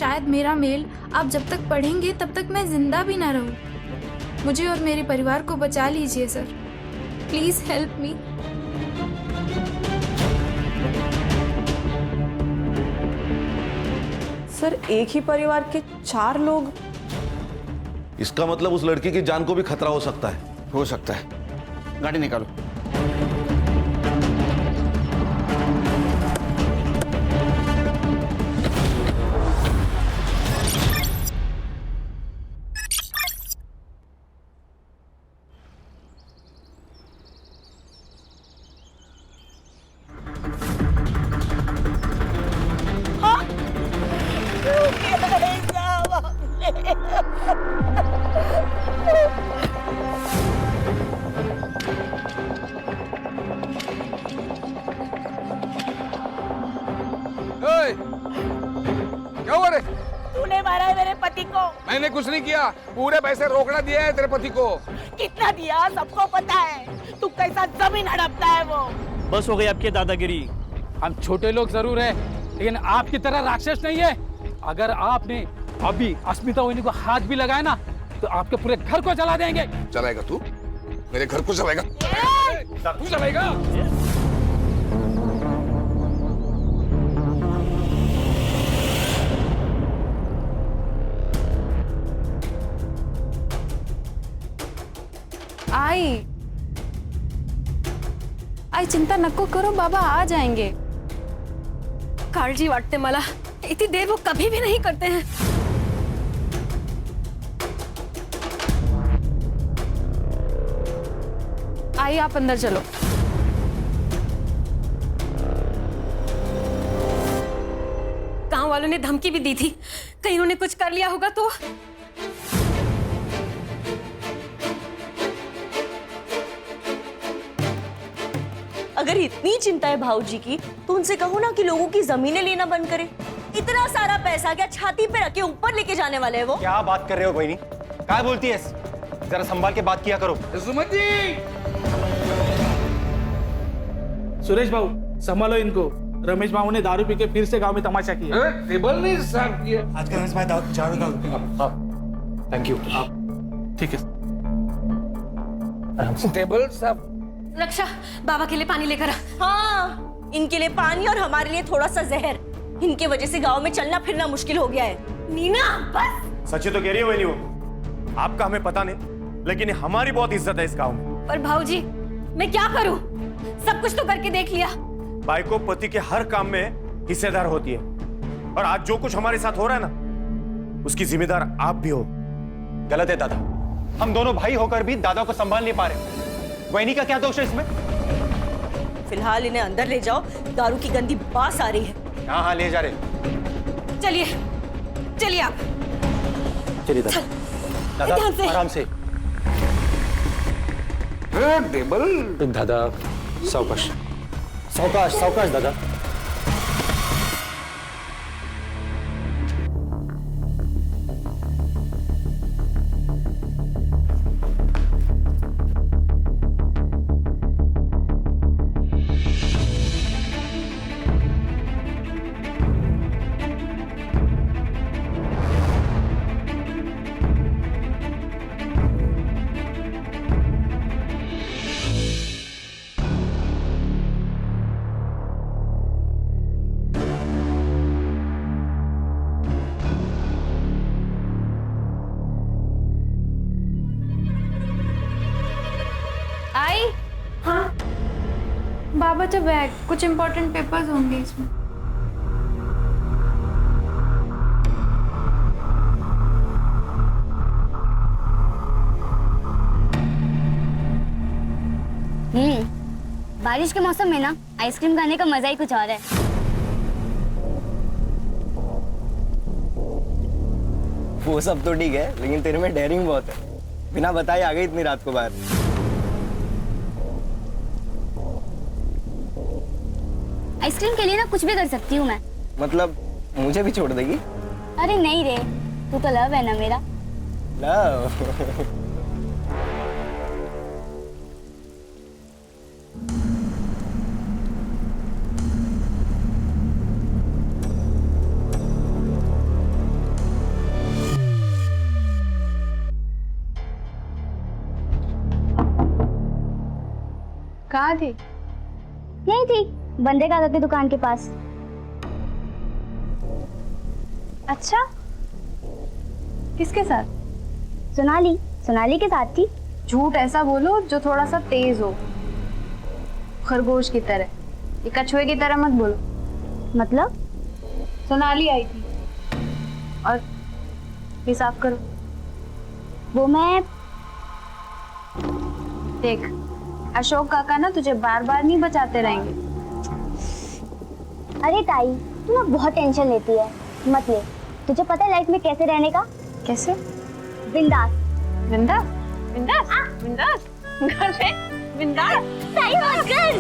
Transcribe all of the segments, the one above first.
शायद मेरा मेल आप जब तक पढ़ेंगे तब तक मैं जिंदा भी ना रहूं। मुझे और मेरे परिवार को बचा लीजिए sir, please help me. Sir एक ही परिवार के 4 लोग? इसका मतलब उस लड़की की जान को भी खतरा हो सकता है। हो सकता है। गाड़ी निकालो। क्या हुआ रे? तूने मारा है मेरे पति को। मैंने कुछ नहीं किया, पूरे पैसे रोकड़ा दिया है तेरे पति को। कितना दिया सबको पता है, तू कैसा जमीन हड़पता है वो। बस हो गई आपकी दादागिरी। हम छोटे लोग जरूर हैं, लेकिन आपकी तरह राक्षस नहीं है। अगर आपने अभी अस्मिता वहिनी को हाथ भी लगाया ना, तो आपके पूरे घर को जला देंगे। चलाएगा तू? मेरे घर को चलाएगा? तू चलाएगा? आई चिंता नको करो, बाबा आ जाएंगे। काळजी वाटते मला, इतनी देर वो कभी भी नहीं करते हैं। आई आप अंदर चलो। गांव वालों ने धमकी भी दी थी, कहीं उन्होंने कुछ कर लिया होगा तो। अगर इतनी चिंता है भाऊजी की, तो उनसे कहो ना कि लोगों की जमीनें लेना बंद करें। इतना सारा पैसा क्या छाती पे रख के ऊपर लेके जाने वाले हैं वो? क्या बात कर रहे हो बहनी? क्या बोलती है? जरा संभाल के बात किया करो। सुमन जी! सुरेश बाबू संभालो इनको। रमेश बाबू ने दारू पी के फिर से गांव में तमाशा किया। टेबल नहीं साफ किया। आज का रमेश भाई झाड़ू का। Thank you. ठीक है। टेबल साफ। रक्षा, बाबा के लिए पानी लेकर आ। हाँ, इनके लिए पानी और हमारे लिए थोड़ा सा जहर। इनके वजह से गांव में चलना फिरना मुश्किल हो गया है। नीना बस। सच्ची तो कह रही हो बहनी वो। आपका हमें पता नहीं, लेकिन हमारी बहुत इज्जत है इस गांव में। पर भाऊजी मैं क्या करूं? सब कुछ तो करके देख लिया। भाई को पति के हर काम में हिस्सेदार होती है, और आज जो कुछ हमारे साथ हो रहा है ना, उसकी जिम्मेदार आप भी हो। गलत है दादा, हम दोनों भाई होकर भी दादा को संभाल नहीं पा रहे। वहनी का क्या दोष है इसमें? फिलहाल इन्हें अंदर ले जाओ, दारू की गंदी बास आ रही है। हाँ हाँ ले जा रहे। चलिए चलिए आप। चलिए दादा, ध्यान से। आराम से। टेबल। दादा सावकाश सावकाश सावकाश दादा। आई? हाँ बाबा, तो बैग, कुछ इम्पोर्टेंट पेपर्स होंगे इसमें। बारिश के मौसम में ना आइसक्रीम खाने का मजा ही कुछ और है। वो सब तो ठीक है, लेकिन तेरे में डेयरिंग बहुत है। बिना बताए आ गई इतनी रात को बाहर। आइसक्रीम के लिए ना कुछ भी कर सकती हूँ मैं। मतलब मुझे भी छोड़ देगी? अरे नहीं रे, तू तो लव है ना मेरा। लव? कहाँ थी? यही थी, बंदे काका की दुकान के पास। अच्छा, किसके साथ? सोनाली के साथ थी। झूठ ऐसा बोलो जो थोड़ा सा तेज हो, खरगोश की तरह। ये कछुए की तरह मत बोलो। मतलब? सोनाली आई थी। और ये साफ करो। वो मैं देख, अशोक काका ना तुझे बार बार नहीं बचाते रहेंगे। अरे ताई, तू ना बहुत टेंशन लेती है, मत ले। तुझे पता है लाइफ में कैसे रहने का? कैसे? बिंदास। बिंदास? बिंदास? बिंदास? अरे बिंदास? ताई मत कर।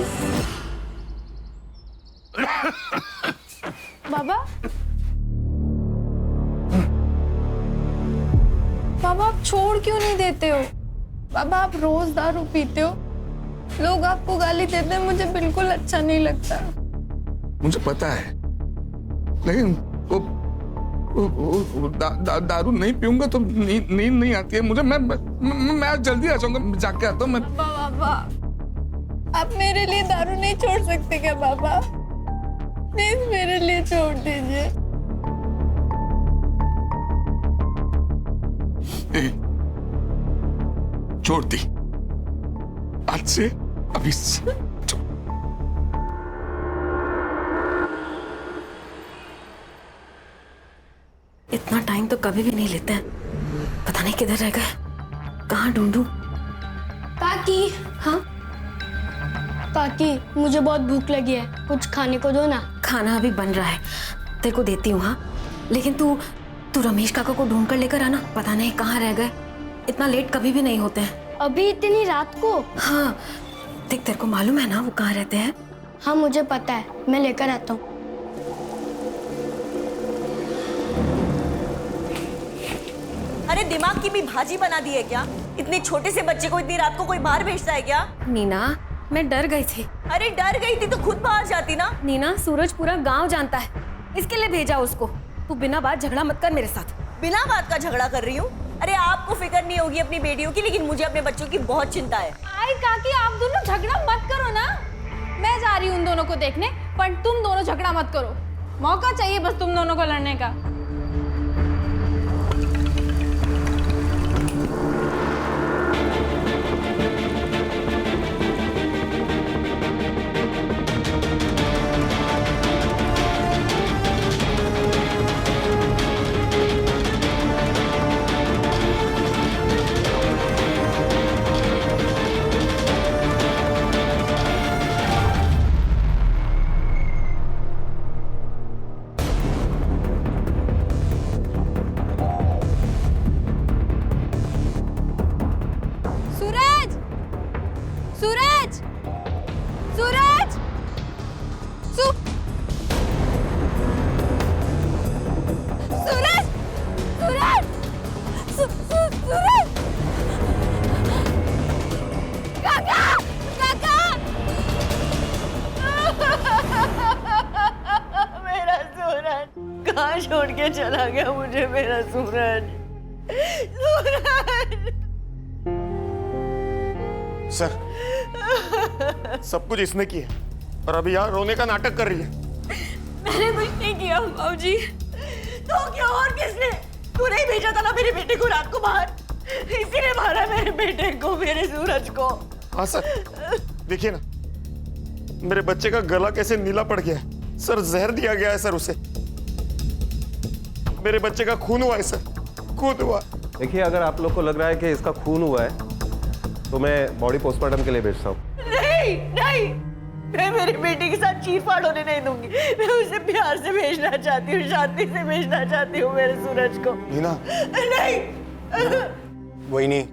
बाबा, बाबा आप छोड़ क्यों नहीं देते हो? बाबा आप रोज दारू पीते हो, लोग आपको गाली देते हैं, मुझे बिल्कुल अच्छा नहीं लगता। मुझे पता है, लेकिन दारू नहीं पीऊंगा तो नींद नहीं आती है मुझे। मैं आज जल्दी आ जाऊंगा, जाके आता हूँ मैं। बाबा आप मेरे लिए दारू नहीं छोड़ सकते क्या बाबा? प्लीज मेरे लिए छोड़ दीजिए। छोड़ दी, आज से अभी से। इतना टाइम तो कभी भी नहीं लेते हैं। पता नहीं किधर रह गए, कहाँ ढूंढूं? काकी। हाँ काकी, मुझे बहुत भूख लगी है, कुछ खाने को दो ना। खाना अभी बन रहा है, तेरे को देती हूँ। हाँ, लेकिन तू रमेश काका को ढूंढ कर लेकर आना। पता नहीं कहाँ रह गए, इतना लेट कभी भी नहीं होते हैं। अभी इतनी रात को? हाँ देख, तेरे को मालूम है ना वो कहाँ रहते हैं? हाँ मुझे पता है, मैं लेकर आता हूँ। अरे दिमाग की भी भाजी बना दी है क्या? इतने छोटे से बच्चे को इतनी रात को कोई बाहर भेजता है क्या? नीना, मैं डर गई थी। अरे डर गई थी तो खुद बाहर जाती ना। नीना, सूरज पूरा गांव जानता है, इसके लिए भेजा उसको। तू बिना बात झगड़ा मत कर मेरे साथ। बिना बात का झगड़ा कर रही हूँ? अरे आपको फिक्र नहीं होगी अपनी बेटियों की, लेकिन मुझे अपने बच्चों की बहुत चिंता है। आई काकी, आप दोनों झगड़ा मत करो ना। मैं जा रही हूँ उन दोनों को देखने, पर तुम दोनों झगड़ा मत करो। मौका चाहिए बस तुम दोनों को लड़ने का। कहाँ छोड़ के चला गया मुझे मेरा सूरज? सर, सब कुछ इसने किया और अभी यहाँ रोने का नाटक कर रही है। मैंने कुछ नहीं किया बाबूजी। तो क्या और किसने? तूने ही भेजा था ना मेरे बेटे को रात को बाहर, इसी ने मारा मेरे बेटे को, मेरे सूरज को। हाँ सर, देखिए ना मेरे बच्चे का गला कैसे नीला पड़ गया है। सर जहर दिया गया है सर उसे। मेरे बच्चे का खून हुआ है सर, खून हुआ। देखिए, अगर आप लोग को लग रहा है कि इसका खून हुआ है तो मैं बॉडी पोस्टमार्टम के लिए भेजता हूँ। नहीं नहीं, मैं मेरी बेटी के साथ चीर-फाड़ होने नहीं दूंगी। मैं उसे प्यार से भेजना चाहती हूँ, शांति से भेजना चाहती हूँ मेरे सूरज को। नीना, नहीं वही नहीं,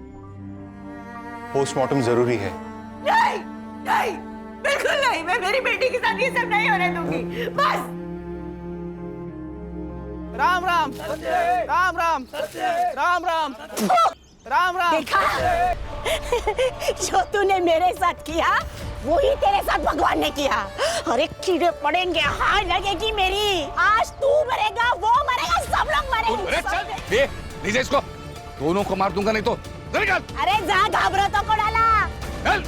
पोस्टमार्टम जरूरी है। नहीं नहीं, बिल्कुल नहीं। मैं मेरी बेटी के साथ ये सब नहीं होने दूंगी, बस। राम राम राम राम राम राम राम राम। देखा जो तूने मेरे साथ किया वही तेरे साथ भगवान ने किया। अरे कीड़े पड़ेंगे, हाय लगेगी मेरी। आज तू मरेगा, वो मरेगा, सब लोग मरेंगे। चल, लीजिए इसको, दोनों को मार दूंगा नहीं तो। अरे जा, घाबरो तो को डाला। चल,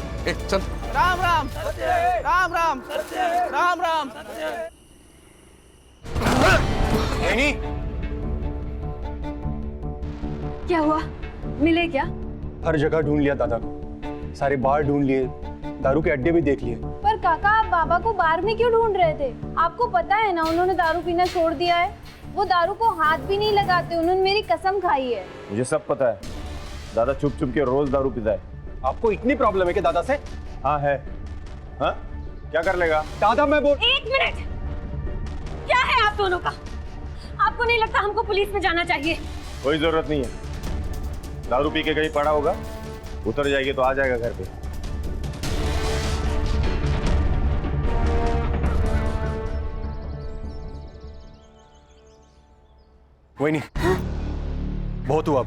चल। राम राम राम राम राम राम। नहीं क्या हुआ, मिले क्या? हर जगह ढूंढ लिया दादा को, सारे बार ढूंढ लिए, दारू के अड्डे भी देख लिए। पर काका, आप बाबा को बार में क्यों ढूंढ रहे थे? आपको पता है ना उन्होंने दारू पीना छोड़ दिया है। वो दारू को हाथ भी नहीं लगाते, उन्होंने मेरी कसम खाई है। मुझे सब पता है, दादा चुप चुप के रोज दारू पीता है। आपको इतनी प्रॉब्लम है कि दादा से? हाँ है। हाँ क्या कर लेगा दादा? मैं बोल। एक मिनट, क्या है आप दोनों का? आपको नहीं लगता हमको पुलिस में जाना चाहिए? कोई जरूरत नहीं है, दारू पी के कहीं पड़ा होगा, उतर जाएगी तो आ जाएगा घर पे। कोई नहीं, बहुत हुआ,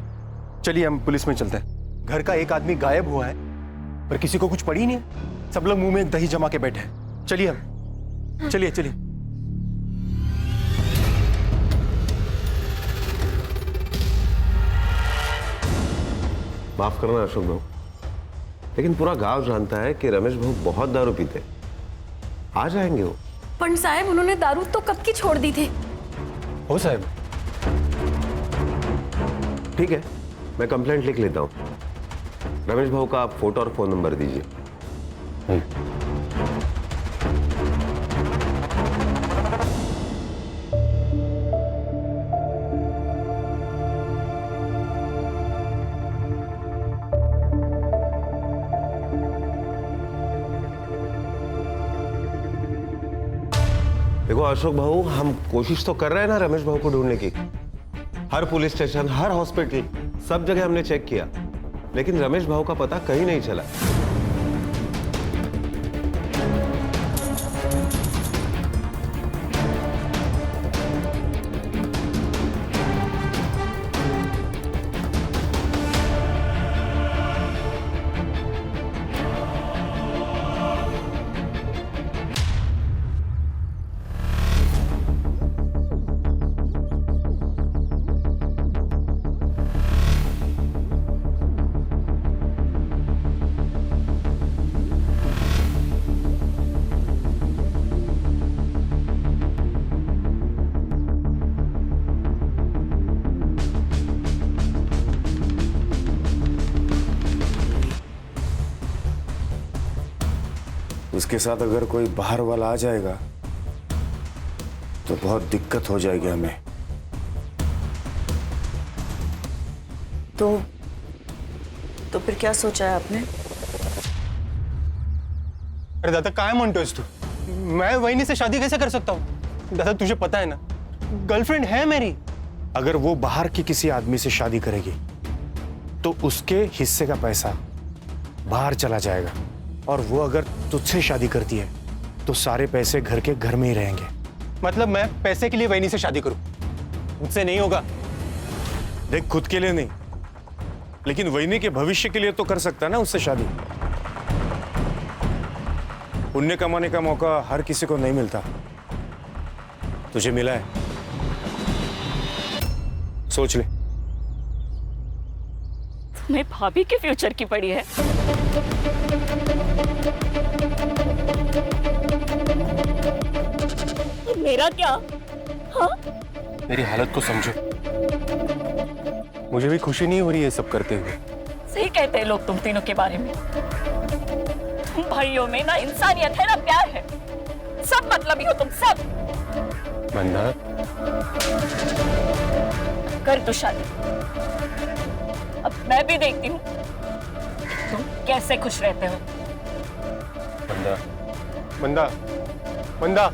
चलिए हम पुलिस में चलते हैं। घर का एक आदमी गायब हुआ है पर किसी को कुछ पड़ी ही नहीं है, सब लोग मुंह में दही जमा के बैठे हैं। चलिए हम, चलिए चलिए। माफ करना अशोक भाऊ, लेकिन पूरा गांव जानता है कि रमेश भाऊ बहुत दारू पीते। आ जाएंगे वो। पंडित साहब, उन्होंने दारू तो कब की छोड़ दी थी। हो साहब, ठीक है, मैं कंप्लेंट लिख लेता हूँ। रमेश भाऊ का आप फोटो और फोन नंबर दीजिए। देखो अशोक भाऊ, हम कोशिश तो कर रहे हैं ना रमेश भाऊ को ढूंढने की। हर पुलिस स्टेशन, हर हॉस्पिटल, सब जगह हमने चेक किया, लेकिन रमेश भाऊ का पता कहीं नहीं चला। उसके साथ अगर कोई बाहर वाला आ जाएगा तो बहुत दिक्कत हो जाएगी हमें। तो फिर क्या सोचा है आपने? अरे दादा काय म्हणतोयस तू? मैं वहिनी से शादी कैसे कर सकता हूँ? दादा तुझे पता है ना, गर्लफ्रेंड है मेरी। अगर वो बाहर के किसी आदमी से शादी करेगी तो उसके हिस्से का पैसा बाहर चला जाएगा, और वो अगर तुझसे शादी करती है तो सारे पैसे घर के घर में ही रहेंगे। मतलब मैं पैसे के लिए वहिनी से शादी करूं? मुझसे नहीं होगा। देख, खुद के लिए नहीं, लेकिन वहिनी के भविष्य के लिए तो कर सकता है ना उससे शादी। पुण्य कमाने का मौका हर किसी को नहीं मिलता, तुझे मिला है, सोच ले। तुम्हें भाभी के फ्यूचर की पड़ी है। मेरा क्या? हाँ? मेरी हालत को समझो, मुझे भी खुशी नहीं हो रही है सब करते हुए। सही कहते हैं लोग तुम तीनों के बारे में। तुम भाइयों में ना इंसानियत है ना प्यार है, सब मतलबी हो तुम सब। मंदा, कर दो शादी, अब मैं भी देखती हूँ तुम कैसे खुश रहते हो। मंदा, मंदा, मंदा।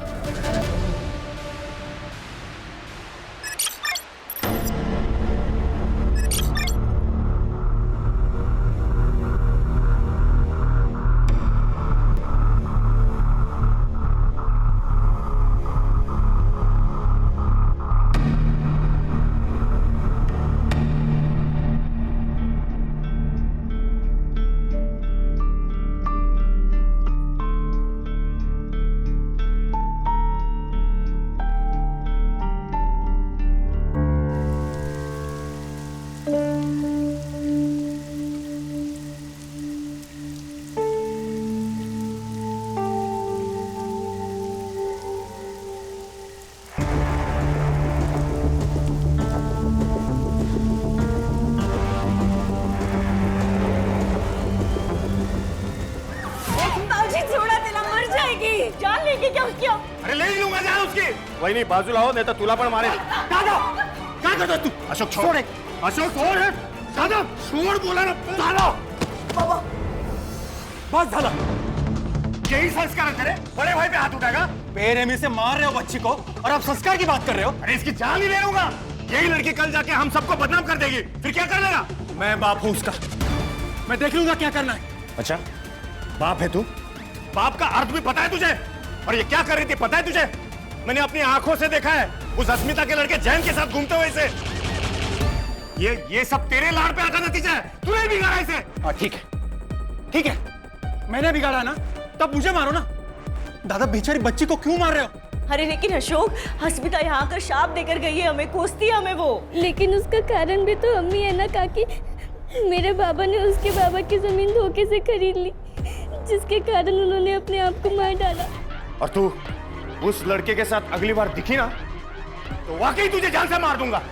जाएगी? जान लेगी क्या उसकी? अरे ले ही लूंगा जान उसकी। वही नहीं, बाजू लाओ नहीं तो तुला पण मारे। दादा क्या करतो तू? अशोक छोड़, अशोक छोड़, दादा छोड़ बोला ना दादा। बाबा बस झाला, यही संस्कार है तेरे? बड़े भाई पे हाथ उठाएगा? बेरहमी से मार रहे हो बच्ची को और आप संस्कार की बात कर रहे हो? अरे इसकी जान ही ले लूंगा। यही लड़की कल जाके हम सबको बदनाम कर देगी, फिर क्या कर लेगा? मैं बाप हूं उसका, मैं देख लूंगा क्या करना है। अच्छा बाप है तू? बाप का अर्थ भी पता है तुझे? और ये क्या कर रही थी पता है तुझे? मैंने अपनी आंखों से देखा है उस अस्मिता के लड़के जैन के साथ घूमते हुए इसे। ये सब तेरे लाड़ पे आका नतीजा है, तूने बिगाड़ा इसे। ठीक है, मैंने बिगाड़ा ना, तब मुझे मारो ना। दादा बेचारी बच्ची को क्यों मार रहे हो? अरे लेकिन अशोक, अस्मिता यहाँ आकर शाप देकर गई है हमें, कोसती है हमें वो। लेकिन उसका कारण भी तो अम्मी है ना काकी। मेरे बाबा ने उसके बाबा की जमीन धोखे से खरीद ली, जिसके कारण उन्होंने अपने आप को मार डाला। और तू उस लड़के के साथ अगली बार दिखी ना तो वाकई तुझे जान से मार दूंगा।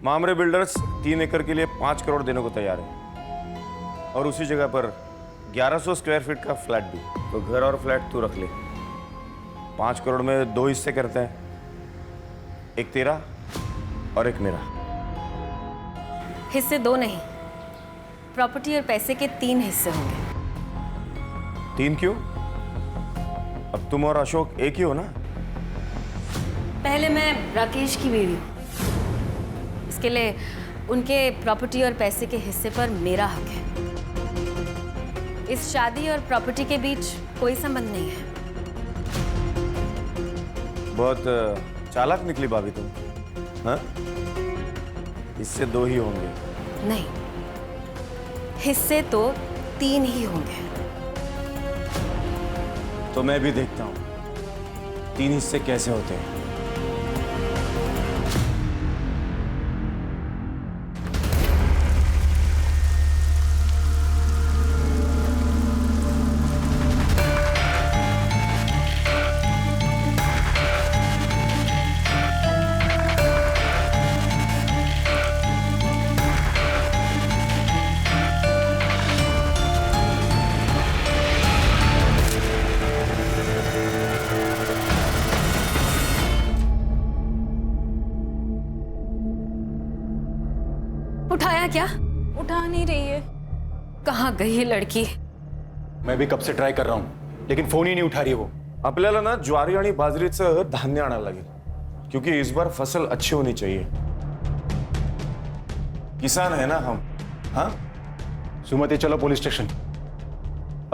मामरे बिल्डर्स 3 एकड़ के लिए 5 करोड़ देने को तैयार है और उसी जगह पर 1100 स्क्वायर फीट का फ्लैट भी। तो घर और फ्लैट तू रख ले। 5 करोड़ में 2 हिस्से करते हैं, एक तेरा और एक मेरा। हिस्से 2 नहीं, प्रॉपर्टी और पैसे के 3 हिस्से होंगे। 3 क्यों? अब तुम और अशोक एक ही हो ना? पहले मैं राकेश की बीवी हूँ, इसके लिए उनके प्रॉपर्टी और पैसे के हिस्से पर मेरा हक है। इस शादी और प्रॉपर्टी के बीच कोई संबंध नहीं है। बहुत चालाक निकली भाभी तुम, हाँ? इससे 2 ही होंगे। नहीं, हिस्से तो 3 ही होंगे। तो मैं भी देखता हूं 3 हिस्से कैसे होते हैं। उठाया क्या? उठा नहीं रही है। कहाँ गई ये लड़की? मैं भी कब से ट्राय कर रहा हूं लेकिन फोन ही नहीं उठा रही है वो। आपल्याला ना ज्वारी आणि बाजरीचं धान्य आणायला लागेल क्योंकि इस बार फसल अच्छी होनी चाहिए। किसान है ना हम। हाँ सुमति, चलो पुलिस स्टेशन।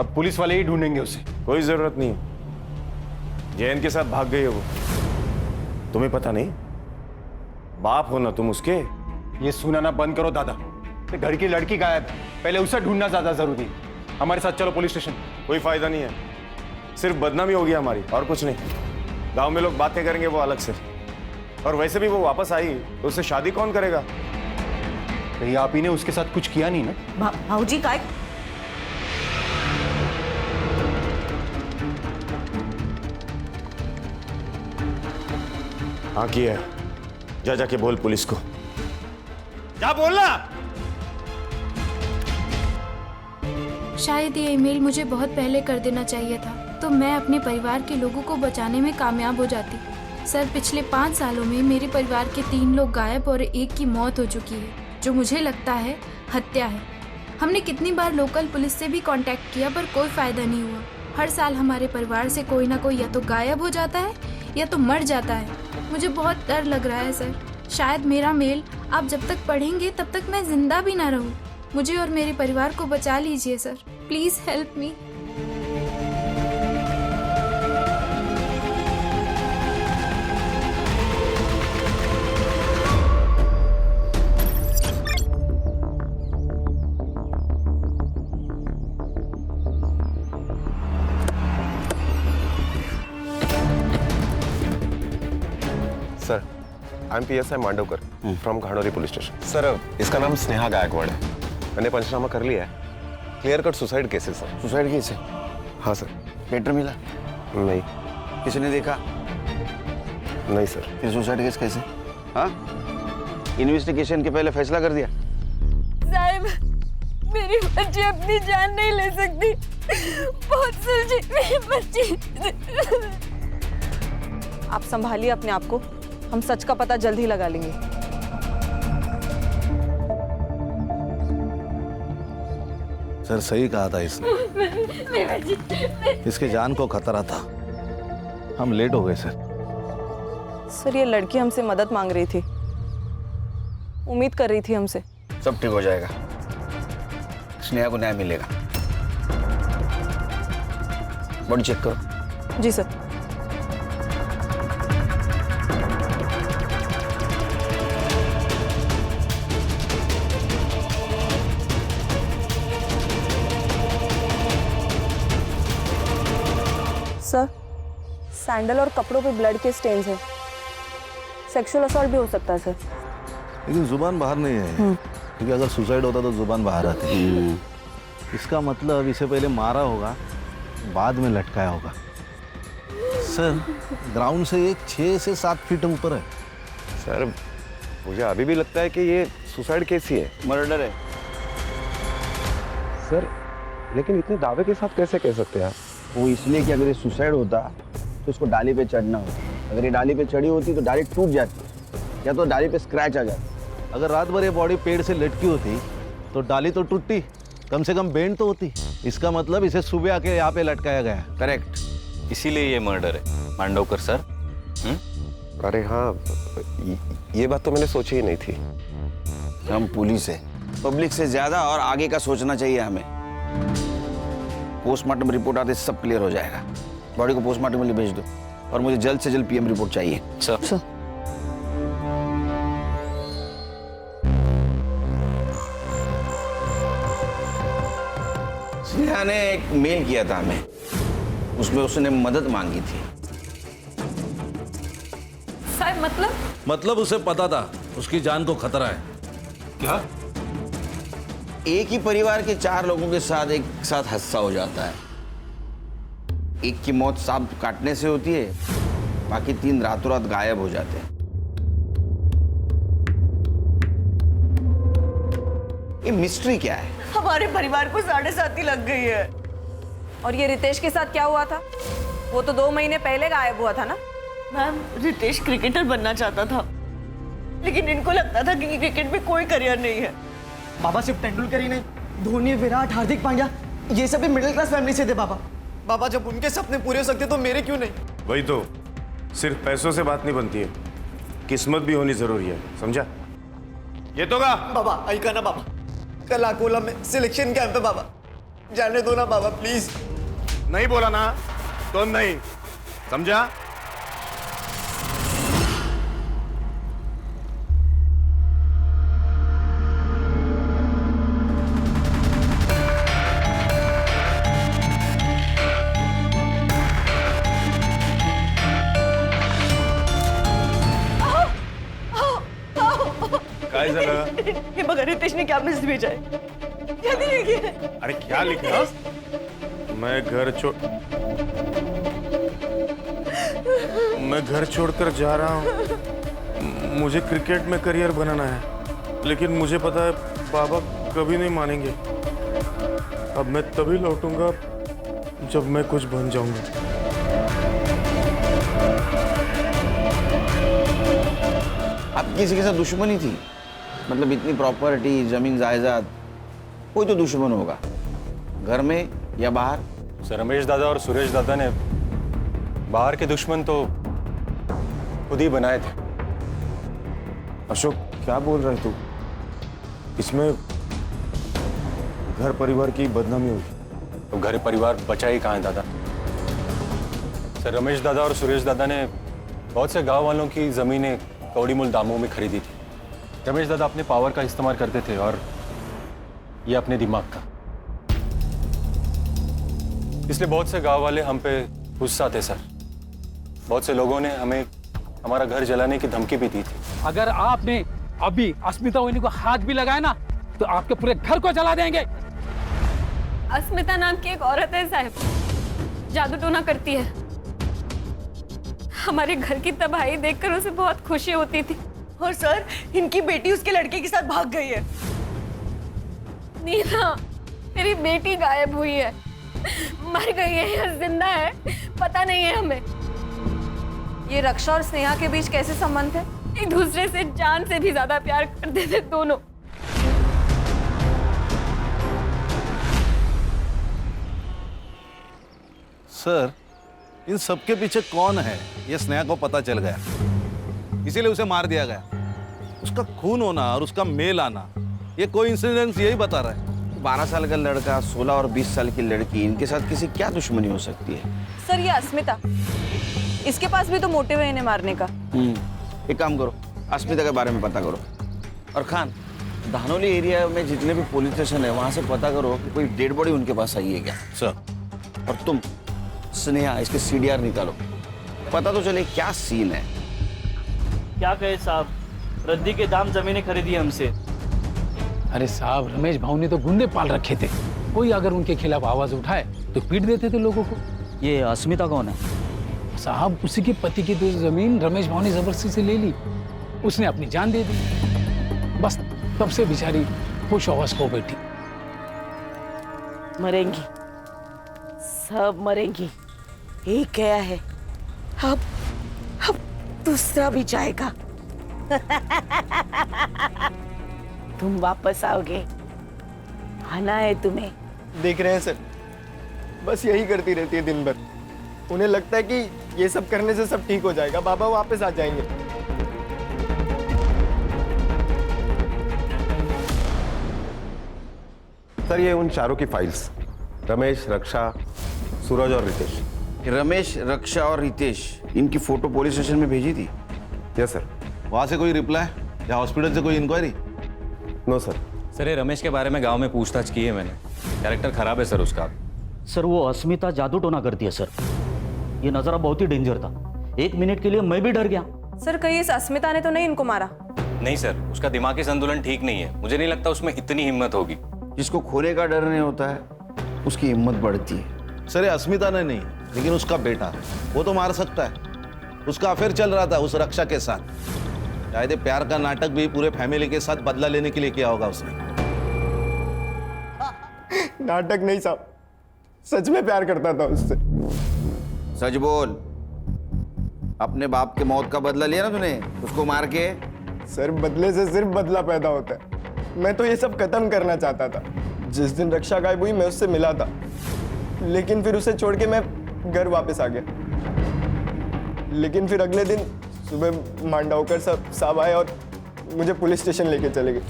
अब पुलिस वाले ही ढूंढेंगे उसे। कोई जरूरत नहीं है, जैन के साथ भाग गई है वो। तुम्हें पता नहीं? बाप हो ना तुम उसके। ये सुनाना बंद करो दादा। घर की लड़की गायब है, पहले उसे ढूंढना ज्यादा जरूरी है। हमारे साथ चलो पुलिस स्टेशन। कोई फायदा नहीं है, सिर्फ बदनामी होगी हमारी और कुछ नहीं। गांव में लोग बातें करेंगे वो अलग से, और वैसे भी वो वापस आई तो उससे शादी कौन करेगा? कहीं आप ही ने उसके साथ कुछ किया नहीं ना? भाऊजी काय? हाँ किया है। जा जाके बोल पुलिस को, जा बोलना। शायद ये ईमेल मुझे बहुत पहले कर देना चाहिए था, तो मैं अपने परिवार के लोगों को बचाने में कामयाब हो जाती। सर, पिछले 5 सालों में मेरे परिवार के 3 लोग गायब और 1 की मौत हो चुकी है, जो मुझे लगता है हत्या है। हमने कितनी बार लोकल पुलिस से भी कांटेक्ट किया पर कोई फायदा नहीं हुआ। हर साल हमारे परिवार से कोई ना कोई या तो गायब हो जाता है या तो मर जाता है। मुझे बहुत डर लग रहा है सर। शायद मेरा मेल आप जब तक पढ़ेंगे तब तक मैं जिंदा भी ना रहूं। मुझे और मेरे परिवार को बचा लीजिए sir, please help me. Sir, I am PSI Mandavkar from Ghanori police station. Sir, इसका नाम स्नेहा गायकवाड़ है। मैंने पंचनामा कर लिया है। क्लियर कट सुसाइड केस है सर। सुसाइड केस है? हाँ सर। लेटर मिला? नहीं। किसी ने देखा? नहीं सर। फिर सुसाइड केस कैसे? हाँ, इन्वेस्टिगेशन के पहले फैसला कर दिया? साहब, मेरी बच्ची अपनी जान नहीं ले सकती। बहुत सुलझी मेरी बच्ची। आप संभालिए अपने आप को, हम सच का पता जल्द ही लगा लेंगे। सर सही कहा था इसने, इसके जान को खतरा था। हम लेट हो गए सर। सर ये लड़की हमसे मदद मांग रही थी, उम्मीद कर रही थी हमसे। सब ठीक हो जाएगा, स्नेहा को न्याय मिलेगा। बॉडी चेक करो। जी सर। सर सैंडल और कपड़ों पे ब्लड के स्टेन्स हैं। सेक्सुअल असॉल्ट भी हो सकता है सर। लेकिन जुबान बाहर नहीं है, क्योंकि अगर सुसाइड होता तो जुबान बाहर आती। इसका मतलब इसे पहले मारा होगा, बाद में लटकाया होगा। सर ग्राउंड से एक 6 से 7 फीट ऊपर है। सर मुझे अभी भी लगता है कि ये सुसाइड केस ही है, मर्डर है। सर लेकिन इतने दावे के साथ कैसे कह सकते हैं आप? वो इसलिए कि अगर ये सुसाइड होता तो उसको डाली पे चढ़ना होता। अगर ये डाली पे चढ़ी होती तो डाली टूट जाती, या तो डाली पे स्क्रैच आ जाता। अगर रात भर ये बॉडी पेड़ से लटकी होती तो डाली तो टूटती, कम से कम बेंड तो होती। इसका मतलब इसे सुबह आके यहाँ पे लटकाया गया। करेक्ट, इसीलिए ये मर्डर है मांडवकर सर। अरे हाँ, ये बात तो मैंने सोची ही नहीं थी। हम पुलिस है, पब्लिक से ज्यादा और आगे का सोचना चाहिए हमें। पोस्टमार्टम रिपोर्ट आते सब क्लियर हो जाएगा। बॉडी को पोस्टमार्टम के लिए भेज दो, और मुझे जल्द से जल्द पीएम रिपोर्ट चाहिए। सर। स्नेहा ने एक मेल किया था हमें, उसमें उसने मदद मांगी थी। साहब मतलब उसे पता था उसकी जान को खतरा है। क्या? एक ही परिवार के 4 लोगों के साथ एक साथ हादसा हो जाता है। एक की मौत सांप काटने से होती है, बाकी 3 रातों रात गायब हो जाते हैं। ये मिस्ट्री क्या है? हमारे परिवार को 7.5 लग गई है। और ये रितेश के साथ क्या हुआ था? वो तो 2 महीने पहले गायब हुआ था ना। मैम रितेश क्रिकेटर बनना चाहता था, लेकिन इनको लगता था कि क्रिकेट में कोई करियर नहीं है। बाबा सिर्फ तेंदुलकर ही नहीं, धोनी, विराट, हार्दिक पांड्या, ये सभी मिडिल क्लास फैमिली से थे। बाबा जब उनके सपने पूरे हो सकते तो मेरे क्यों नहीं? वही तो, सिर्फ पैसों से बात नहीं बनती है, किस्मत भी होनी जरूरी है, समझा? ये तो बाबा ऐका ना बाबा, कल अकोला में सिलेक्शन कैंप है बाबा, जाने दो ना बाबा प्लीज। नहीं बोला ना तो नहीं, समझा? काय झालं? हे बघा रितेश ने क्या मैसेज भेजा है, जल्दी देखिए। अरे क्या लिखा? मैं घर छोड़कर जा रहा हूँ, मुझे क्रिकेट में करियर बनाना है, लेकिन मुझे पता है बाबा कभी नहीं मानेंगे। अब मैं तभी लौटूंगा जब मैं कुछ बन जाऊंगा। अब किसी के साथ दुश्मनी थी? मतलब इतनी प्रॉपर्टी, जमीन जायदाद, कोई तो दुश्मन होगा, घर में या बाहर। सर रमेश दादा और सुरेश दादा ने बाहर के दुश्मन तो खुद ही बनाए थे। अशोक क्या बोल रहे तू? इसमें घर परिवार की बदनामी हुई। तो घर परिवार बचा ही कहाँ है दादा? सर रमेश दादा और सुरेश दादा ने बहुत से गांव वालों की जमीनें कौड़ी मूल दामों में खरीदी थी। रमेश दादा अपने पावर का इस्तेमाल करते थे और ये अपने दिमाग का। इसलिए बहुत से गांव वाले हम पे गुस्सा थे सर। बहुत से लोगों ने हमें हमारा घर जलाने की धमकी भी दी थी। अगर आपने अभी अस्मिता ओइनी को हाथ भी लगाया ना तो आपके पूरे घर को जला देंगे। अस्मिता नाम की एक औरत है साहब, जादू टोना करती है। हमारे घर की तबाही देखकर उसे बहुत खुशी होती थी। और सर इनकी बेटी उसके लड़के के साथ भाग गई है। नीना, मेरी बेटी गायब हुई है, मर गई है या जिंदा है पता नहीं है हमें। ये रक्षा और स्नेहा के बीच कैसे संबंध है? एक दूसरे से जान से भी ज्यादा प्यार करते थे दोनों। सर, इन सबके पीछे कौन है ये स्नेहा को पता चल गया, इसीलिए उसे मार दिया गया। उसका खून होना और उसका मेल आना ये कोइंसिडेंस यही बता रहा है। 12 साल का लड़का, 16 और 20 साल की लड़की, इनके साथ किसी क्या दुश्मनी हो सकती है? सर ये अस्मिता, इसके पास भी तो मोटिव है इन्हें मारने का। एक काम करो, अस्मिता के बारे में पता करो। और खान, धानोली एरिया में जितने भी पुलिस स्टेशन है वहां से पता करो कि कोई डेड बॉडी उनके पास आई है क्या। सर। और तुम स्नेहा, इसके CDR निकालो, पता तो चले क्या सीन है। क्या कहे साहब, रद्दी के दाम जमीनें खरीदी हमसे। अरे साहब, रमेश भाऊ ने तो गुंडे पाल रखे थे, कोई अगर उनके खिलाफ आवाज उठाए तो पीट देते थे लोगों को। ये अस्मिता कौन है? साहब, उसी के पति की तो जमीन रमेश भाऊ ने जबरदस्ती से ले ली, उसने अपनी जान दे दी, बस तब से बेचारी खुश हवस को बैठी। मरेंगी, सब मरेंगी, एक गया है, अब दूसरा भी जाएगा। तुम वापस आओगे, आना है तुम्हें। देख रहे हैं सर, बस यही करती रहती है दिन भर। उन्हें लगता है कि ये सब करने से सब ठीक हो जाएगा, बाबा वापस आ जाएंगे। सर, ये उन चारों की फाइल्स, रमेश, रक्षा, सूरज और रितेश। रमेश, रक्षा और रितेश, इनकी फोटो पुलिस स्टेशन में भेजी थी? Yes sir. वहां से कोई रिप्लाई या हॉस्पिटल से कोई इंक्वायरी? No sir. सर, ये रमेश के बारे में गांव में पूछताछ की है मैंने, कैरेक्टर खराब है सर उसका। सर वो अस्मिता जादू टोना करती है सर, ये नजारा बहुत ही डेंजर था, 1 मिनट के लिए मैं भी डर गया। सर कहीं इस अस्मिता ने तो नहीं इनको मारा? नहीं सर, उसका दिमागी संतुलन ठीक नहीं है, मुझे नहीं लगता उसमें इतनी हिम्मत होगी। जिसको खोने का डर नहीं होता है उसकी हिम्मत बढ़ती है। सर ये अस्मिता ने नहीं, लेकिन उसका बेटा, वो तो मार सकता है। उसका अफेयर चल रहा था उस रक्षा के साथ, शायद ये प्यार का नाटक भी पूरे फैमिली के साथ बदला लेने के लिए किया होगा उसने। नाटक नहीं साहब, सच में प्यार करता था उससे। सच बोल, अपने बाप के मौत का बदला लिया ना तूने उसको मार के? सर बदले से सिर्फ बदला पैदा होता है। मैं तो ये सब खत्म करना चाहता था। जिस दिन रक्षा गायब हुई मैं उससे मिला था, लेकिन फिर उसे छोड़ के मैं घर वापस आ गया। लेकिन फिर अगले दिन सुबह मांडवकर साहब आए और मुझे पुलिस स्टेशन लेके चले गए।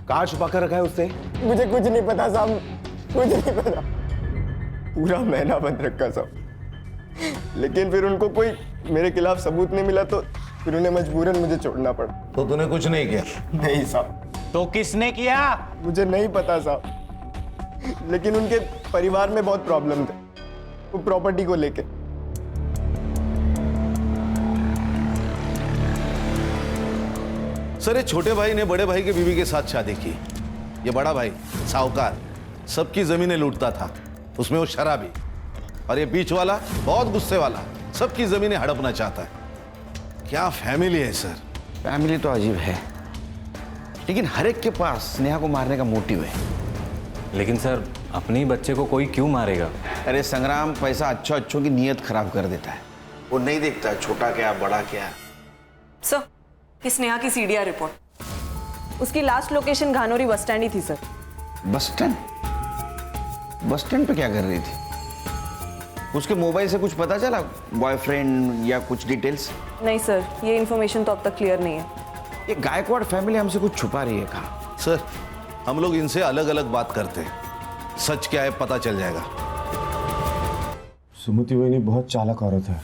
कहाँ छुपा कर रखा है उसने? मुझे कुछ नहीं पता साहब, कुछ नहीं पता। पूरा महीना बंद रखा साहब। लेकिन फिर उनको कोई मेरे खिलाफ सबूत नहीं मिला तो फिर उन्हें मजबूरन मुझे छोड़ना पड़ा। तो तूने कुछ नहीं किया? नहीं साहब। तो किसने किया? मुझे नहीं पता साहब, लेकिन उनके परिवार में बहुत प्रॉब्लम थे, वो प्रॉपर्टी को लेके। सर ये छोटे भाई ने बड़े भाई के बीवी के साथ शादी की। ये बड़ा भाई साहूकार, सबकी जमीनें लूटता था, उसमें वो शराबी। और ये बीच वाला बहुत गुस्से वाला, सबकी जमीनें हड़पना चाहता है। क्या फैमिली है सर। फैमिली तो अजीब है, लेकिन हर एक के पास स्नेहा को मारने का मोटिव है। लेकिन सर, अपने ही बच्चे को कोई क्यों मारेगा? अरे संग्राम, पैसा अच्छों की नीयत खराब कर देता है। वो नहीं देखता है छोटा क्या बड़ा क्या। सर ये स्नेहा की CDR रिपोर्ट, उसकी लास्ट लोकेशन घानोरी बस स्टैंड ही थी sir. Bus stand? Bus stand पे क्या कर रही थी? उसके मोबाइल से कुछ पता चला, बॉयफ्रेंड या कुछ डिटेल्स? नहीं सर, ये इन्फॉर्मेशन तो अब तक क्लियर नहीं है। ये गायकवाड़ फैमिली हमसे कुछ छुपा रही है। कहा सर, हम लोग इनसे अलग अलग बात करते हैं, सच क्या है पता चल जाएगा। सुमति वही बहुत चालाक औरत है।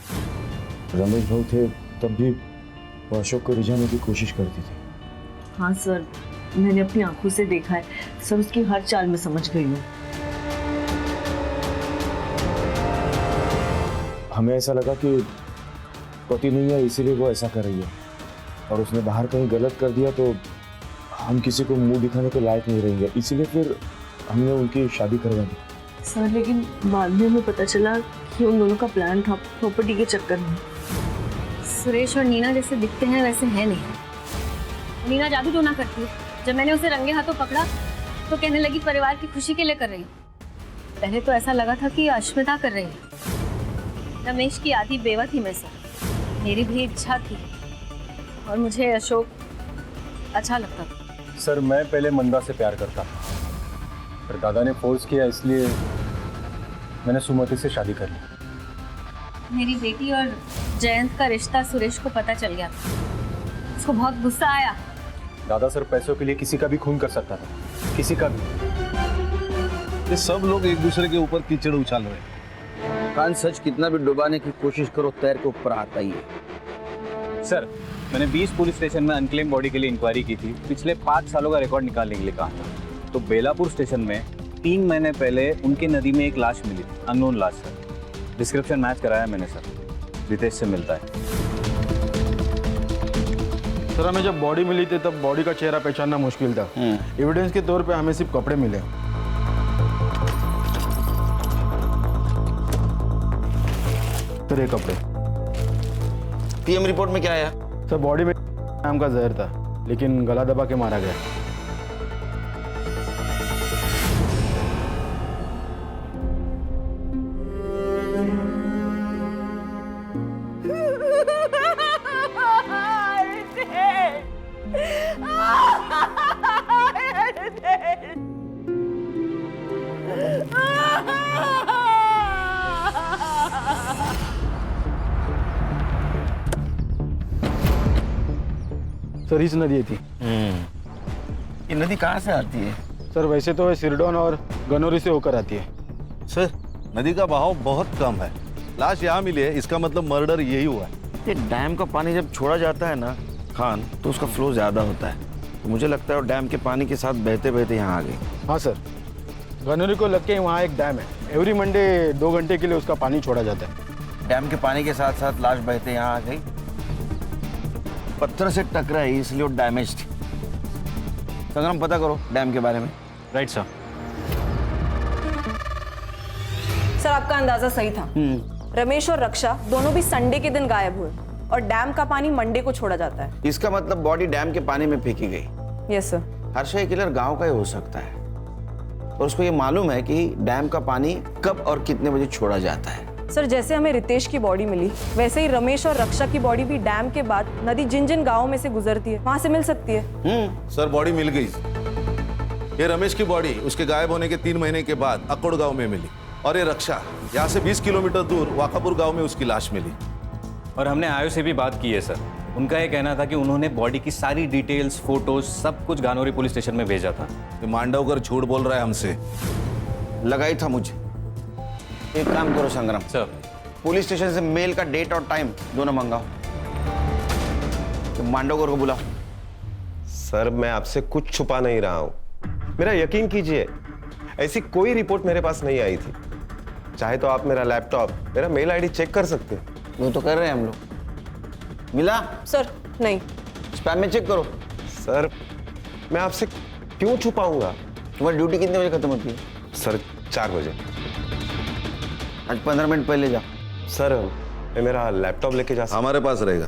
रमेश भाऊ थे तब भी वो अशोक को रिझाने की कोशिश करती थी। हाँ सर, मैंने अपनी आंखों से देखा है सर, उसकी हर चाल में समझ गई हूँ। हमें ऐसा लगा कि पति नहीं है इसीलिए वो ऐसा कर रही है, और उसने बाहर कहीं गलत कर दिया तो हम किसी को मुंह दिखाने के लायक नहीं रहेंगे, इसीलिए फिर हमने उनकी शादी करवा दी। सर लेकिन बाद में हमें पता चला कि उन दोनों का प्लान था प्रॉपर्टी के चक्कर में। सुरेश और नीना जैसे दिखते हैं वैसे है नहीं। नीना जादू टोना करती है। जब मैंने उसे रंगे हाथों पकड़ा तो कहने लगी परिवार की खुशी के लिए कर रही हूँ। पहले तो ऐसा लगा था कि अश्मिता कर रही है। रमेश की आधी बेवा थी मैं सर, मेरी भी इच्छा थी और मुझे अशोक अच्छा लगता था। सर मैं पहले मंदा से प्यार करता था, पर दादा ने फोर्स किया इसलिए मैंने सुमति से शादी कर ली। मेरी बेटी और जयंत का रिश्ता सुरेश को पता चल गया था, उसको बहुत गुस्सा आया। दादा सर पैसों के लिए किसी का भी खून कर सकता था, किसी का भी। ये सब लोग एक दूसरे के ऊपर कीचड़ उछाल रहे हैं। कान सच कितना भी डुबाने की कोशिश करो, तैर के ऊपर आता ही है। सर मैंने 20 पुलिस स्टेशन में अनक्लेम बॉडी के लिए इंक्वायरी की थी, पिछले 5 सालों का रिकॉर्ड निकालने के लिए कहा था। तो बेलापुर स्टेशन में 3 महीने पहले उनकी नदी में एक लाश मिली, अननोन लाश सर। डिस्क्रिप्शन मैच कराया मैंने सर, रितेश से मिलता है। सर हमें जब बॉडी मिली थी तब बॉडी का चेहरा पहचानना मुश्किल था। एविडेंस के तौर पे हमें सिर्फ कपड़े मिले। सर ये कपड़े। पीएम रिपोर्ट में क्या आया? सर बॉडी में नाम का जहर था, लेकिन गला दबा के मारा गया। सर इस नदी थी। ये नदी कहाँ से आती है? सर वैसे तो सिरडोन और गनौरी से होकर आती है। सर नदी का बहाव बहुत कम है, लाश यहाँ मिली है, इसका मतलब मर्डर यही हुआ है। ये डैम का पानी जब छोड़ा जाता है ना खान, तो उसका फ्लो ज्यादा होता है। तो मुझे लगता है वो डैम के पानी के साथ बहते बहते यहाँ आ गई। हाँ सर, गनौरी को लग के वहाँ एक डैम है, एवरी मंडे 2 घंटे के लिए उसका पानी छोड़ा जाता है। डैम के पानी के साथ साथ लाश बहते यहाँ आ गई, पत्थर से टकराई इसलिए वो डैमेज थी। संग्राम पता करो डैम के बारे में। Right sir. सर आपका अंदाजा सही था। रमेश और रक्षा दोनों भी संडे के दिन गायब हुए और डैम का पानी मंडे को छोड़ा जाता है। इसका मतलब बॉडी डैम के पानी में फेंकी गई। Yes sir. हर्षा किलर गांव का ही हो सकता है और उसको ये मालूम है कि डैम का पानी कब और कितने बजे छोड़ा जाता है। सर जैसे हमें रितेश की बॉडी मिली, वैसे ही रमेश और रक्षा की बॉडी भी डैम के बाद नदी जिन जिन गाँवों में से गुजरती है वहां से मिल सकती है। सर बॉडी मिल गई। ये रमेश की बॉडी उसके गायब होने के 3 महीने के बाद अकोड़ गांव में मिली, और ये रक्षा यहाँ से 20 किलोमीटर दूर वाकापुर गांव में उसकी लाश मिली। और हमने आयो से भी बात की है सर, उनका ये कहना था कि उन्होंने बॉडी की सारी डिटेल्स, फोटोज सब कुछ गानोरी पुलिस स्टेशन में भेजा था। मांडवकर झूठ बोल रहा है हमसे। लगाई था मुझे। एक काम करो संग्राम सर, पुलिस स्टेशन से मेल का डेट और टाइम दोनों मंगाओ, तो मांडवकर को बुलाओ। सर मैं आपसे कुछ छुपा नहीं रहा हूं, मेरा यकीन कीजिए ऐसी कोई रिपोर्ट मेरे पास नहीं आई थी। चाहे तो आप मेरा लैपटॉप, मेरा मेल आईडी चेक कर सकते हैं। वो तो कर रहे हैं हम लोग। मिला? सर नहीं। स्पैम में चेक करो। सर मैं आपसे क्यों छुपाऊंगा? तुम्हारी ड्यूटी कितने बजे खत्म होती है? सर 4 बजे। आज 15 मिनट पहले जा। सर मैं मेरा लैपटॉप लेके जा सकता? हमारे पास रहेगा।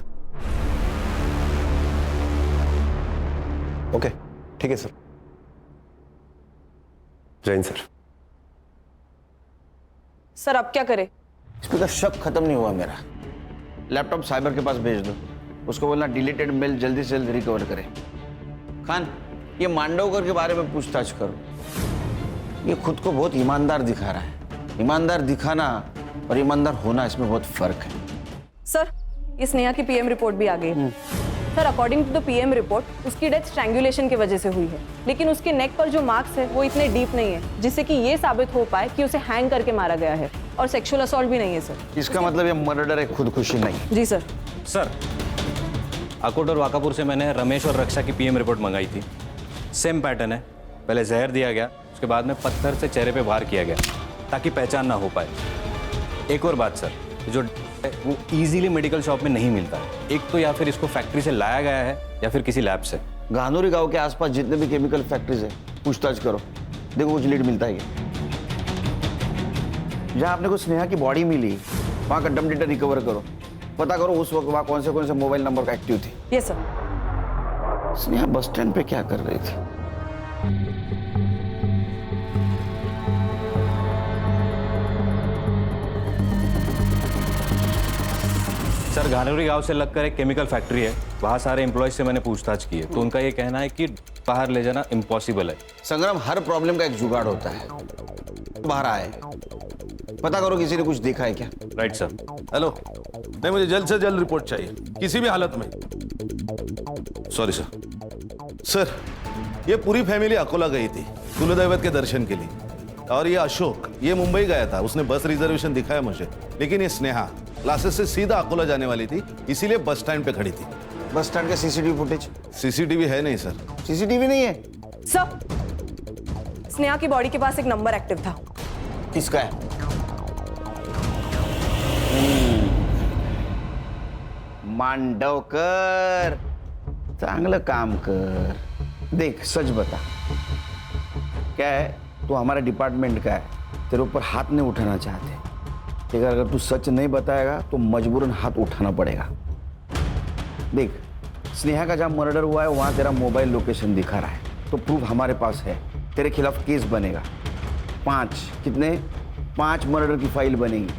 ओके ठीक है सर। जैन सर। सर अब क्या करें? इसमें का शक खत्म नहीं हुआ मेरा। लैपटॉप साइबर के पास भेज दो, उसको बोलना डिलीटेड मेल जल्दी से जल्दी रिकवर करे। खान ये मांडवकर के बारे में पूछताछ करो, ये खुद को बहुत ईमानदार दिखा रहा है। ईमानदार दिखाना और ईमानदार होना इसमें बहुत फर्क है। सर ये स्नेहा की पीएम रिपोर्ट भी आ गई है। Sir according to the PM report उसकी डेथ स्ट्रैंगुलेशन की वजह से हुई है, लेकिन उसके नेक पर जो मार्क्स है वो इतने डीप नहीं है जिससे कि ये साबित हो पाए कि उसे हैंग करके मारा गया है, और सेक्सुअल असॉल्ट भी नहीं है सर। इसका मतलब ये मर्डर है, खुदकुशी नहीं। जी सर। सर अकोट और वाकापुर से मैंने रमेश और रक्षा की पीएम रिपोर्ट मंगाई थी। सेम पैटर्न है, पहले जहर दिया गया, उसके बाद में पत्थर से चेहरे पे वार किया गया ताकि पहचान ना हो पाए। एक और बात सर, जो वो इजीली मेडिकल शॉप में नहीं मिलता है। एक तो या फिर इसको फैक्ट्री से लाया गया है या फिर किसी लैब से। गानोरी गांव के आसपास जितने भी केमिकल फैक्ट्रीज है पूछताछ करो, देखो कुछ लीड मिलता है। जहाँ आपने को स्नेहा की बॉडी मिली वहाँ का डम डेटा रिकवर करो, पता करो उस वक्त वहाँ कौन से मोबाइल नंबर का एक्टिव थे। Yes sir. Sneha bus stand पे क्या कर रही थी? घानोरी गांव से लगकर एक केमिकल फैक्ट्री है, वहाँ सारे एम्प्लॉयज से मैंने पूछताछ की है, तो उनका ये कहना है कि बाहर ले जाना इम्पॉसिबल है। संग्राम, हर प्रॉब्लम का एक जुगाड़ होता है। बाहर आए, पता करो किसी ने कुछ देखा है क्या। Right sir. हेलो, नहीं मुझे जल्द से जल्द रिपोर्ट चाहिए, किसी भी हालत में। Sorry sir. सर, ये पूरी फैमिली अकोला गई थी कुलदैवत के दर्शन के लिए, और ये अशोक ये मुंबई गया था। उसने बस रिजर्वेशन दिखाया मुझे, लेकिन ये स्नेहा क्लासेस से सीधा अकोला जाने वाली थी, इसीलिए बस स्टैंड पे खड़ी थी। बस स्टैंड का सीसीटीवी फुटेज? सीसीटीवी है नहीं सर। सीसीटीवी नहीं है सर। स्नेहा की बॉडी के पास एक नंबर एक्टिव था। किसका है? मांडवकर, चांगलं काम कर। देख, सच बता, क्या है, तू हमारे डिपार्टमेंट का है, तेरे ऊपर हाथ नहीं उठाना चाहते, लेकिन अगर तू सच नहीं बताएगा तो मजबूरन हाथ उठाना पड़ेगा। देख, स्नेहा का जहाँ मर्डर हुआ है वहाँ तेरा मोबाइल लोकेशन दिखा रहा है, तो प्रूफ हमारे पास है, तेरे खिलाफ केस बनेगा। 5 मर्डर की फाइल बनेगी।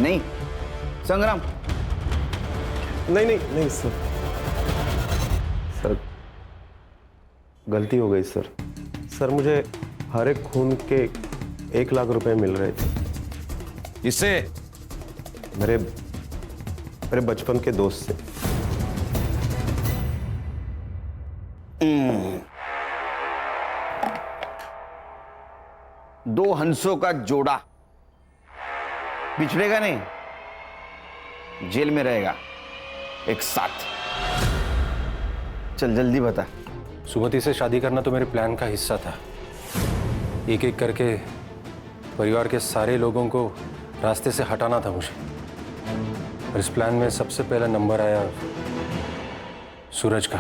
नहीं संग्राम? नहीं सर, सर गलती हो गई सर। सर, मुझे हर एक खून के 1 लाख रुपए मिल रहे थे। इससे मेरे बचपन के दोस्त से। दो हंसों का जोड़ा बिछड़ेगा नहीं, जेल में रहेगा एक साथ। चल जल्दी बता। सुमति से शादी करना तो मेरे प्लान का हिस्सा था। एक एक करके परिवार के सारे लोगों को रास्ते से हटाना था मुझे, और इस प्लान में सबसे पहला नंबर आया सूरज का।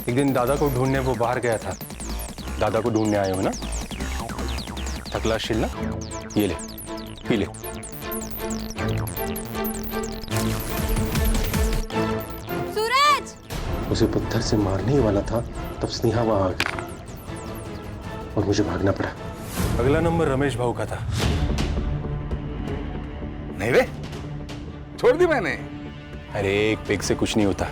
एक दिन दादा को ढूंढने वो बाहर गया था। दादा को ढूंढने आए हो ना? थकला शिलना, ये ले, पी ले। सूरज! उसे पत्थर से मारने ही वाला था तब स्नेहा वहां आ गई और मुझे भागना पड़ा। अगला नंबर रमेश भाऊ का था। नहीं रे, छोड़ दी मैंने। अरे एक पेग से कुछ नहीं होता।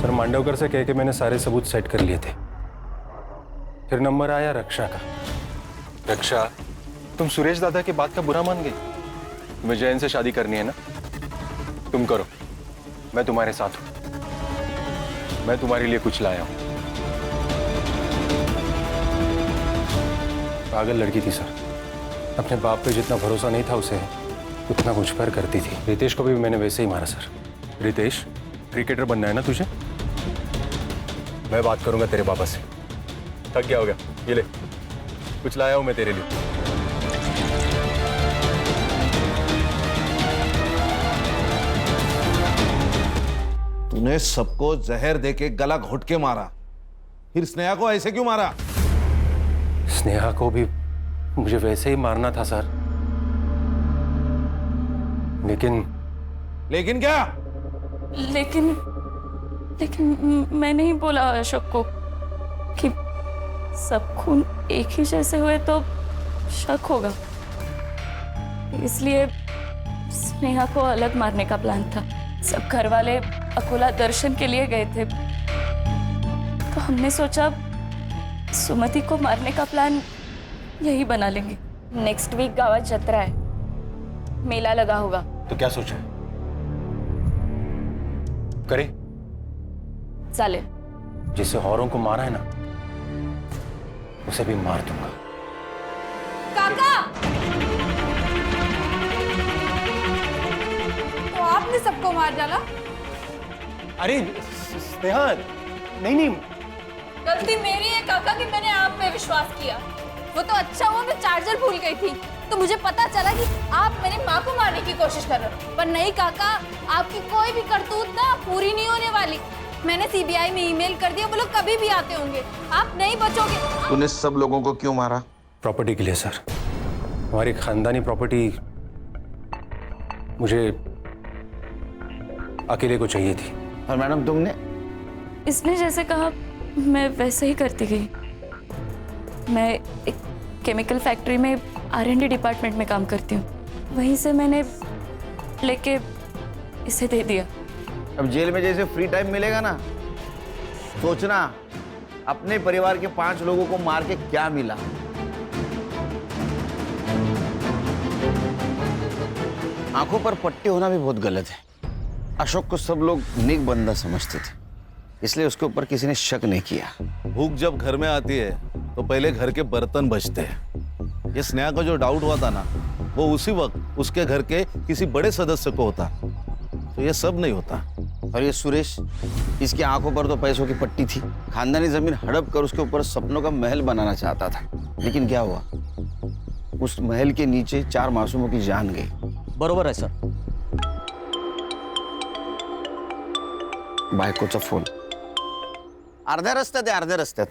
सर, मांडवकर से कह के मैंने सारे सबूत सेट कर लिए थे। फिर नंबर आया रक्षा का। रक्षा, तुम सुरेश दादा की बात का बुरा मान गई? तुम्हें जैन से शादी करनी है ना? तुम करो, मैं तुम्हारे साथ हूं। मैं तुम्हारे लिए कुछ लाया हूं। पागल लड़की थी सर, अपने बाप पे जितना भरोसा नहीं था उसे, उतना मुझ पर करती थी। रितेश को भी मैंने वैसे ही मारा सर। रितेश, क्रिकेटर बनना है ना तुझे? मैं बात करूंगा तेरे पापा से। थक गया होगा, ये ले, कुछ लाया हूं मैं तेरे लिए। तूने सबको जहर देके गला घोट के मारा, फिर स्नेहा को ऐसे क्यों मारा? स्नेहा को भी मुझे वैसे ही मारना था सर, लेकिन क्या? लेकिन मैं नहीं बोला अशोक को कि सब खून एक ही जैसे हुए तो शक होगा, इसलिए स्नेहा को अलग मारने का प्लान था। सब घर वाले अकोला दर्शन के लिए गए थे, तो हमने सोचा सुमति को मारने का प्लान यही बना लेंगे। नेक्स्ट वीक गावात जत्रा है, मेला लगा होगा। तो क्या सोचा करे? चालेल। जिसे औरों को मारा है ना, उसे भी मार दूंगा। काका, तो आपने सबको मार डाला? अरे स्नेहा, नहीं, गलती मेरी है काका कि मैंने आप पे विश्वास किया। वो तो अच्छा हुआ मैं चार्जर भूल गई थी, तो मुझे पता चला कि आप मेरी माँ को मारने की कोशिश कर रहे हो। पर नहीं काका, आपकी कोई भी करतूत ना पूरी नहीं होने वाली। मैंने सीबीआई में ईमेल कर दिया, वो लोग कभी भी आते होंगे, आप नहीं बचोगे। तूने सब लोगों को क्यों मारा? प्रॉपर्टी के लिए सर। हमारी खानदानी प्रॉपर्टी मुझे अकेले को चाहिए थी। और मैडम तुमने? इसने जैसे कहा मैं वैसे ही करती गई। मैं एक केमिकल फैक्ट्री में R&D डिपार्टमेंट में काम करती हूँ। वहीं से मैंने लेके इसे दे दिया। अब जेल में जैसे फ्री टाइम मिलेगा ना, सोचना अपने परिवार के 5 लोगों को मार के क्या मिला। आंखों पर पट्टी होना भी बहुत गलत है। अशोक को सब लोग नेक बंदा समझते थे, इसलिए उसके ऊपर किसी ने शक नहीं किया। भूख जब घर में आती है तो पहले घर के बर्तन बचते हैं। ये स्नेहा का जो डाउट हुआ था ना, वो उसी वक्त उसके घर के किसी बड़े सदस्य को होता, तो ये सब नहीं होता। और ये सुरेश, इसकी आंखों पर तो पैसों की पट्टी थी। खानदानी जमीन हड़प कर उसके ऊपर सपनों का महल बनाना चाहता था, लेकिन क्या हुआ, उस महल के नीचे 4 मासूमों की जान गई। बरोबर आहे सर. बायकोचा फोन. अर्ध्या रस्त्यात आहे, अर्ध्या रस्त्यात.